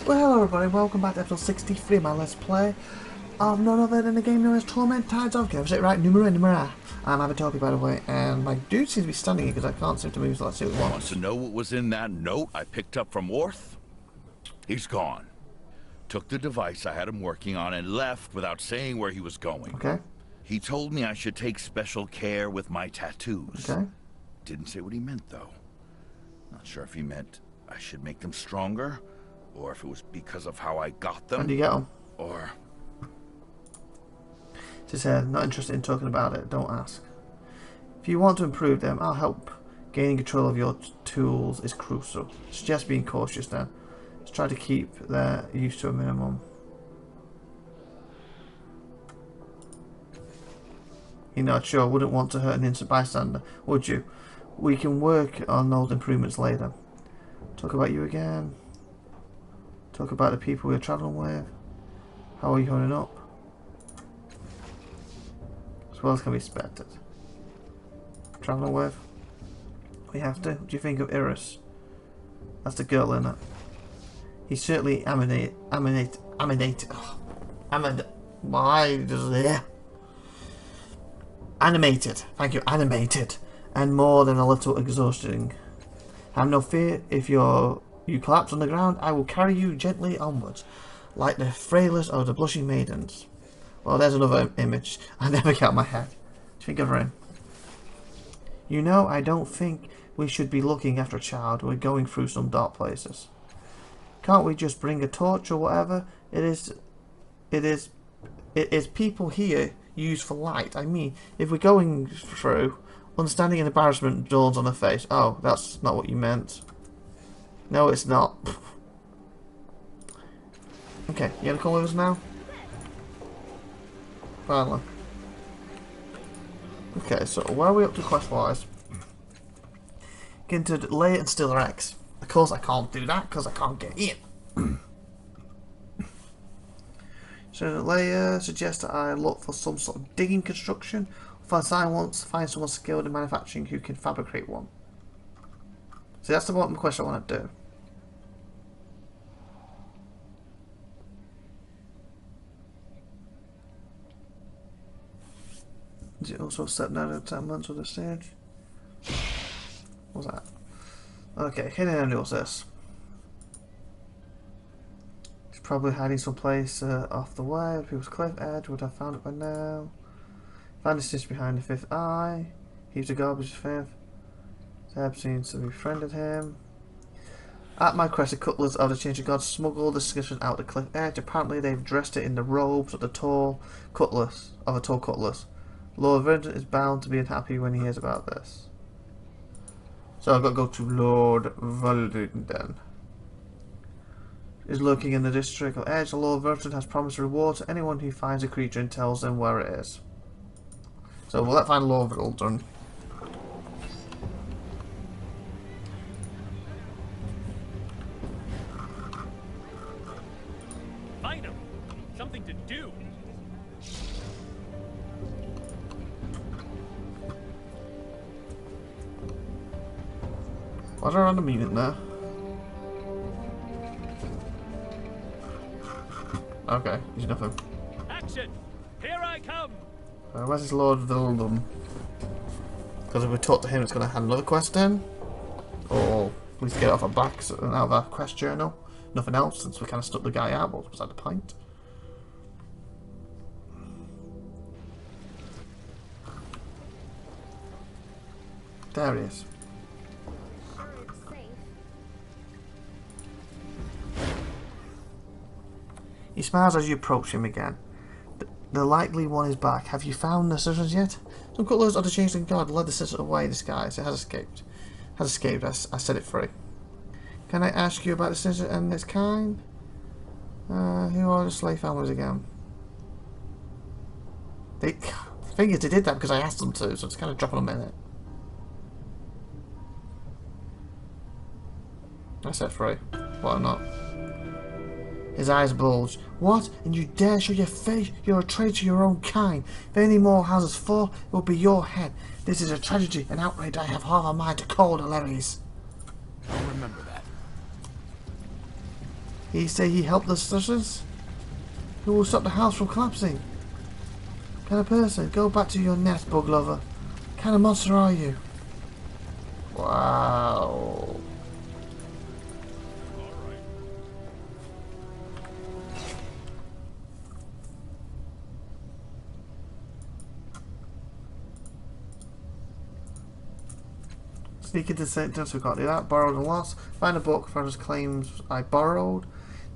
Well, hello everybody, welcome back to episode 63 of my Let's Play of none other than the game known as Torment Tides of Numenera. I'm IVATOPIA, by the way, and my dude seems to be standing here because I can't seem to move, so let's see what he wants. Wants to know what was in that note I picked up from Worth? He's gone. Took the device I had him working on and left without saying where he was going. Okay. He told me I should take special care with my tattoos. Okay. Didn't say what he meant, though. Not sure if he meant I should make them stronger, or if it was because of how I got them. How do you get them? Or... Just not interested in talking about it, don't ask. If you want to improve them, I'll help. Gaining control of your tools is crucial. Suggest being cautious then. Let's try to keep their use to a minimum. You're not sure, wouldn't want to hurt an innocent bystander, would you? We can work on those improvements later. Talk about you again. Talk about the people we're travelling with. How are you holding up? As well as can be expected. Travelling with. We have to. What do you think of Iris? That's the girl in it. He's certainly animated. Thank you, animated. And more than a little exhausting. Have no fear, if you collapse on the ground, I will carry you gently onwards, like the frailest of the blushing maidens. Well, there's another image. I never get out of my head. Do you think of her? You know, I don't think we should be looking after a child. We're going through some dark places. Can't we just bring a torch or whatever? It is people here used for light. I mean, if we're going through, understanding and embarrassment dawns on her face. Oh, that's not what you meant. No, it's not. Okay, you gonna come with us now? Finally. Okay, so where are we up to quest-wise? Get into Leia and steal her eggs. Of course I can't do that because I can't get in. So Leia suggests that I look for some sort of digging construction. Find someone skilled in manufacturing who can fabricate one. So that's the bottom quest I want to do. Is it also step down to 10 months of the stage? What's that? Okay, hidden end, what's this? He's probably hiding someplace off the way. People's cliff edge, would have found it by now. Found a stitch behind the fifth eye. Heaps of garbage fifth. Zeb seems to have befriended him. At my quest, the cutlers of the Change of God smuggled the skeleton out the cliff edge. Apparently they've dressed it in the robes of a tall cutlass. Lord Verdant is bound to be unhappy when he hears about this. So I've got to go to Lord Verdant. Is lurking in the district of Edge. Lord Verdant has promised a reward to anyone who finds a creature and tells them where it is. So we'll let find Lord Verdant. Find him. Something to do. Why's there a random unit there? Okay, he's nothing. Action! Here I come! Where's this Lord Verdant? Because if we talk to him, it's going to hand another quest in. Or at least get it off our backs and out of our quest journal. Nothing else, since we kind of stuck the guy out. What was that the point? There he is. He smiles as you approach him again. The likely one is back. Have you found the citizens yet? Some cutlers of the Changeling Guard led the citizens away disguised. It has escaped. I set it free. Can I ask you about the citizen and its kind? Who are the slave families again? The thing is, they did that because I asked them to, so it's kind of dropping a minute. I set free. Why not? His eyes bulged. What? And you dare show your face? You're a traitor to your own kind. If any more houses fall, it will be your head. This is a tragedy, an outrage I have half a mind to call the levies. I'll remember that. He say he helped the sisters? Who will stop the house from collapsing? Kind of person, go back to your nest, bug lover. What kind of monster are you? Wow. Sneak into sentence, we can't do that. Borrowed and lost. Find a book, Farrow's claims I borrowed.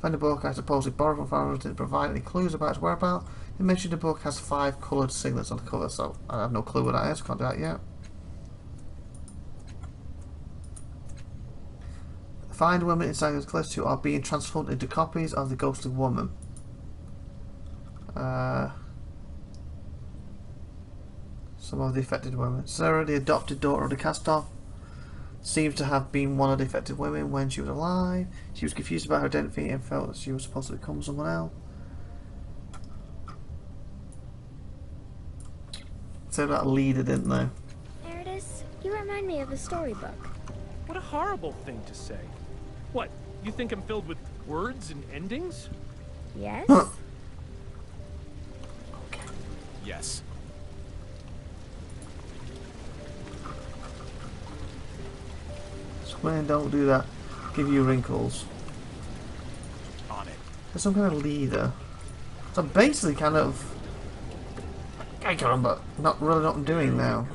Find a book I supposedly borrowed from Farrow, didn't provide any clues about its whereabouts. It mentioned the book has 5 coloured signets on the cover, so I have no clue what that is, can't do that yet. Find women inside the cliffs who are being transformed into copies of the ghostly woman. Some of the affected women. Sarah, the adopted daughter of the cast-off, seems to have been one of the affected women when she was alive. She was confused about her identity and felt that she was supposed to become someone else. Said that leader, didn't they? Meredith, you remind me of a storybook. What a horrible thing to say. What, you think I'm filled with words and endings? Yes? Okay. Yes. Square, don't do that. Give you wrinkles. On it. There's some kind of leader. So basically kind of... I got him, but not really what I'm doing now.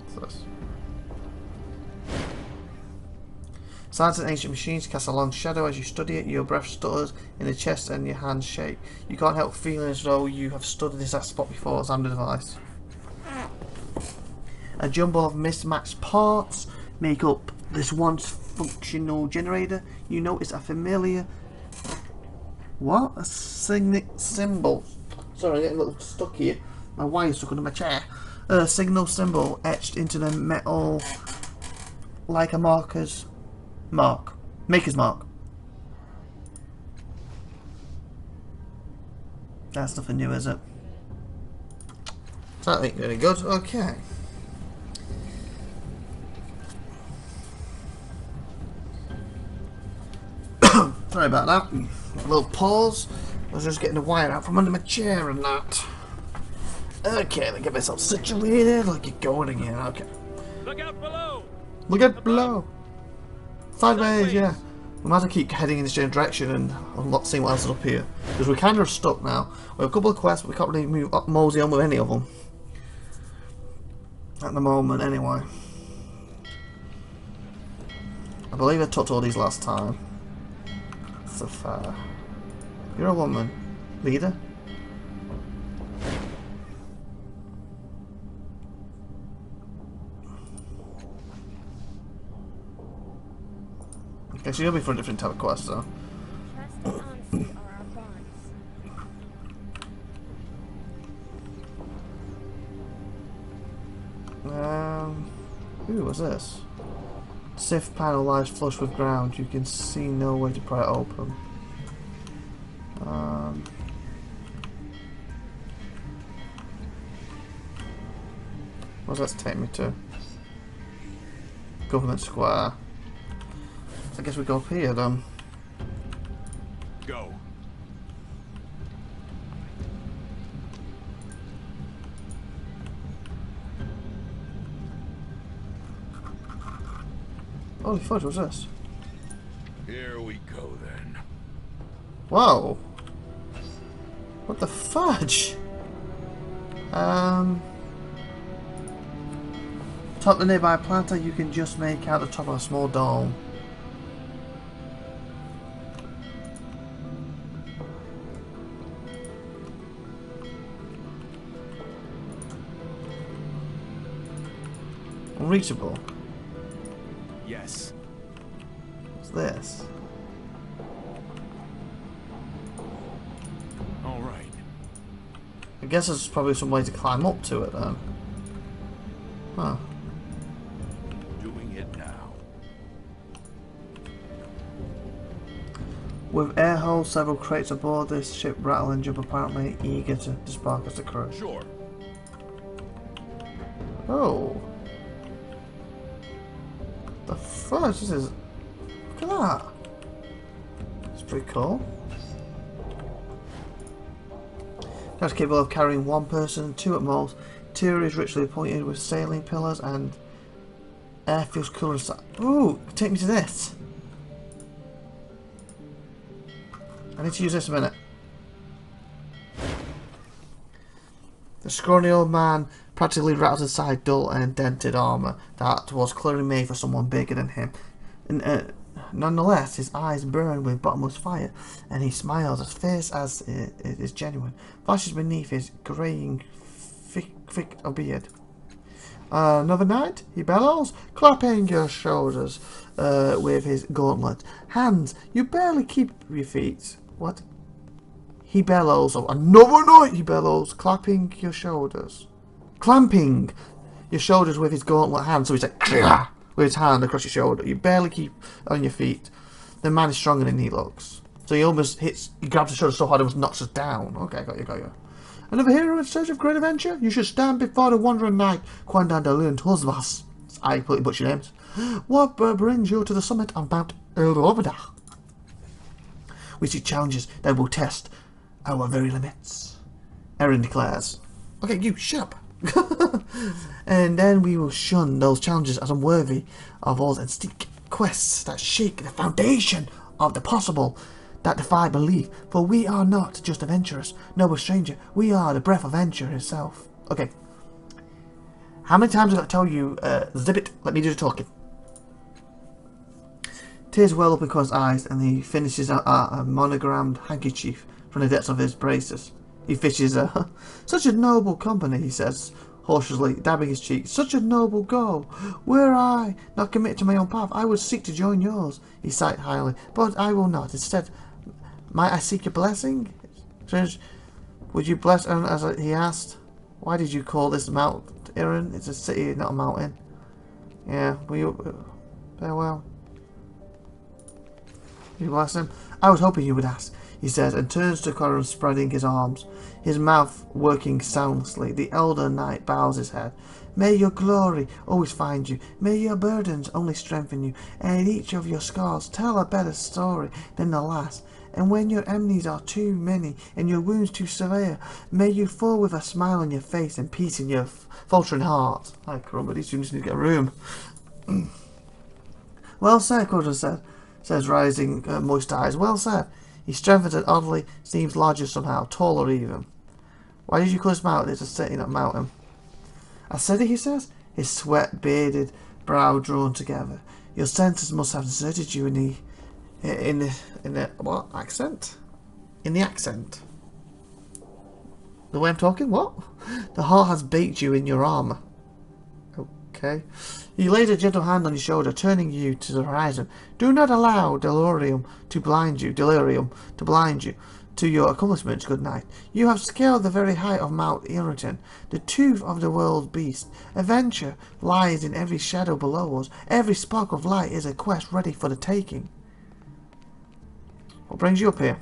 What's this? Silence an ancient machines cast a long shadow as you study it. Your breath stutters in the chest and your hands shake. You can't help feeling as though you have studied this spot before. It's under device. A jumble of mismatched parts make up this once functional generator. You notice a familiar... What? A symbol. Sorry, I'm getting a little stuck here. My wire's stuck under my chair. A signal symbol etched into the metal like a maker's mark. That's nothing new, is it? That ain't really good. Okay. Sorry about that. A little pause. I was just getting the wire out from under my chair and that. Okay, let me get myself situated. Look, get going again. Okay. Look out below! Look out below! Sideways, yeah. We might have to keep heading in the same direction and I'm not seeing what else is up here. Because we're kind of stuck now. We have a couple of quests, but we can't really move up mosey on with any of them. At the moment, anyway. I believe I talked to all these last time. So far. You're a woman. Leader? Okay, so you'll be for a different type of quest, though. Trust and honesty are our bonds. Ooh, what's this? Sif panel lies flush with ground. You can see no way to pry it open. What does that take me to? Government Square. So I guess we go up here then. Go. Holy fudge, what's this? Here we go then. Whoa! What the fudge? Top the nearby plateau, you can just make out the top of a small dome. Unreachable. Yes. What's this? All right. I guess there's probably some way to climb up to it then. Huh. Doing it now. With air holes, several crates aboard this ship rattle and jump, apparently eager to spark as the crew. Sure. Oh. The fudge, this is... Look at that? It's pretty cool. That's capable of carrying one person, two at most. Interior is richly appointed with sailing pillars and air feels cooler inside. Ooh, take me to this. I need to use this a minute. The scrawny old man practically rattles aside dull and dented armour that was clearly made for someone bigger than him. And, nonetheless, his eyes burn with bottomless fire, and he smiles as fierce as it is genuine. Flashes beneath his greying thick beard. Another night, he bellows, clapping your shoulders with his gauntlet. Hands, you barely keep your feet. What? He bellows. Oh, another night, he bellows, clapping your shoulders. Clamping your shoulders with his gauntlet hand. So he's like, Klia! With his hand across your shoulder. You barely keep on your feet. The man is stronger than he looks. So he almost hits, he grabs his shoulder so hard it almost knocks us down. Okay, got you. Another hero in search of great adventure? You should stand before the wandering knight, Quandan de Lund Husvas. I completely butchered your names. What brings you to the summit of Mount Eldovada? We seek challenges that will test our very limits. Erin declares. Okay, you shut up. And then we will shun those challenges as unworthy of us and seek quests that shake the foundation of the possible, that defy belief. For we are not just adventurers, noble stranger. We are the breath of adventure itself. Okay. How many times have I got to tell you, zip it, let me do the talking. Tears well up in Quan's eyes, and he finishes a monogrammed handkerchief from the depths of his braces. He fishes such a noble company, he says, cautiously, dabbing his cheek. Such a noble goal. Were I not committed to my own path, I would seek to join yours. He sighed highly. But I will not. Instead, might I seek a blessing? Would you bless him, as he asked? Why did you call this Mount Erin? It's a city, not a mountain. Yeah, will you... farewell. You bless him? I was hoping you would ask, he says, and turns to Corin, spreading his arms, his mouth working soundlessly. The elder knight bows his head. May your glory always find you. May your burdens only strengthen you, and each of your scars tell a better story than the last. And when your enemies are too many and your wounds too severe, may you fall with a smile on your face and peace in your faltering heart. I crumble, these students need to get a room. Well said, Corin says, rising moist eyes. Well said. He strengthens and oddly seems larger somehow, taller even. Why did you call this mountain? It's a city, not mountain. A city, he says, his sweat bearded brow drawn together. Your senses must have deserted you in the what accent? In the accent. The way I'm talking? What? The heart has baked you in your armour. Okay. He laid a gentle hand on your shoulder, turning you to the horizon. Do not allow delirium to blind you to your accomplishments, good knight. You have scaled the very height of Mount Erin, the tooth of the world beast. Adventure lies in every shadow below us. Every spark of light is a quest ready for the taking. What brings you up here?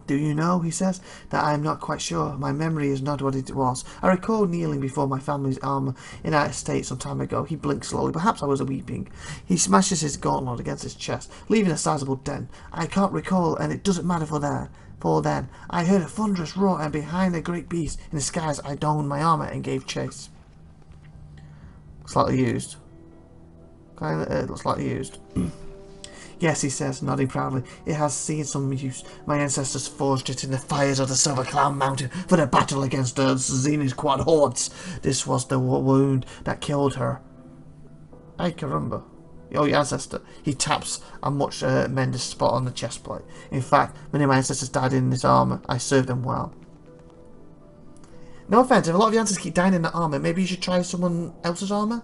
Do you know, he says, that I am not quite sure. My memory is not what it was. I recall kneeling before my family's armour in our estate some time ago. He blinks slowly. Perhaps I was weeping. He smashes his gauntlet against his chest, leaving a sizable dent. I can't recall, and it doesn't matter for then. I heard a thunderous roar, and behind the great beast in the skies I donned my armour and gave chase. Slightly used. Slightly used. Yes, he says, nodding proudly, it has seen some use. My ancestors forged it in the fires of the Silver Cloud Mountain for the battle against the Zenith Quad hordes. This was the wound that killed her. Ay caramba. Oh, your ancestor. He taps a much mended spot on the chest plate. In fact, many of my ancestors died in this armour. I served them well. No offence, if a lot of your ancestors keep dying in that armour, maybe you should try someone else's armour?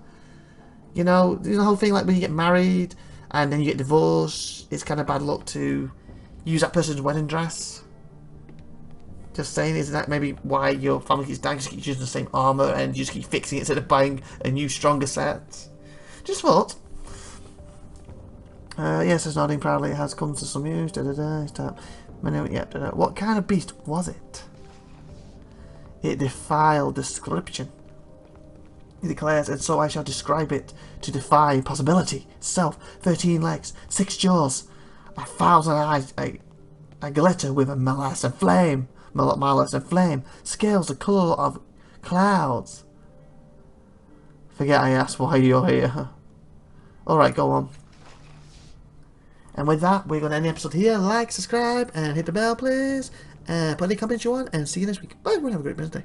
You know the whole thing like when you get married and then you get divorced, it's kind of bad luck to use that person's wedding dress. Just saying, isn't that maybe why your family keeps dying? Because you keep using the same armour and you just keep fixing it instead of buying a new, stronger set. Just thought. Yes, it's nodding proudly. It has come to some use. What kind of beast was it? It defied description. he declares, and so I shall describe it to defy possibility itself. 13 legs, 6 jaws, 1,000 eyes, I glitter with a malice and flame. Malice and flame. Scales the colour of clouds. Forget I asked why you're here. Alright, go on. And with that, we're going to end the episode here. Like, subscribe, and hit the bell, please. Put any comments you want, and see you next week. Bye, everyone. Have a great Wednesday.